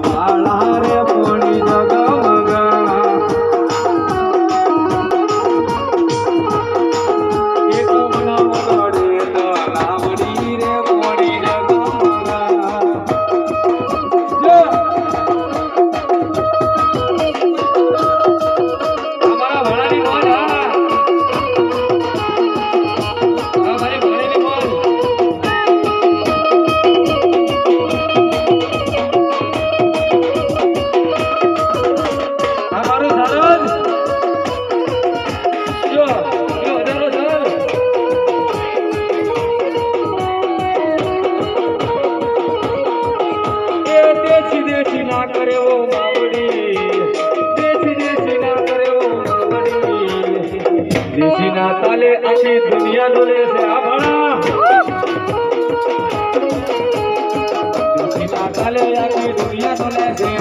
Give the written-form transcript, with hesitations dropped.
વાળા રે પોણી જગમગા એક મના વગડે તો લાવડી રે પોણી જગમગા અમારા વાળાની મોજ દેશી ના કરે ઓ માવડી દેશી ના કરે ઓ માવડી દેશી ના તાલે આખી દુનિયા ડોલે છે આ ભણા દેશી ના તાલે આખી દુનિયા ડોલે છે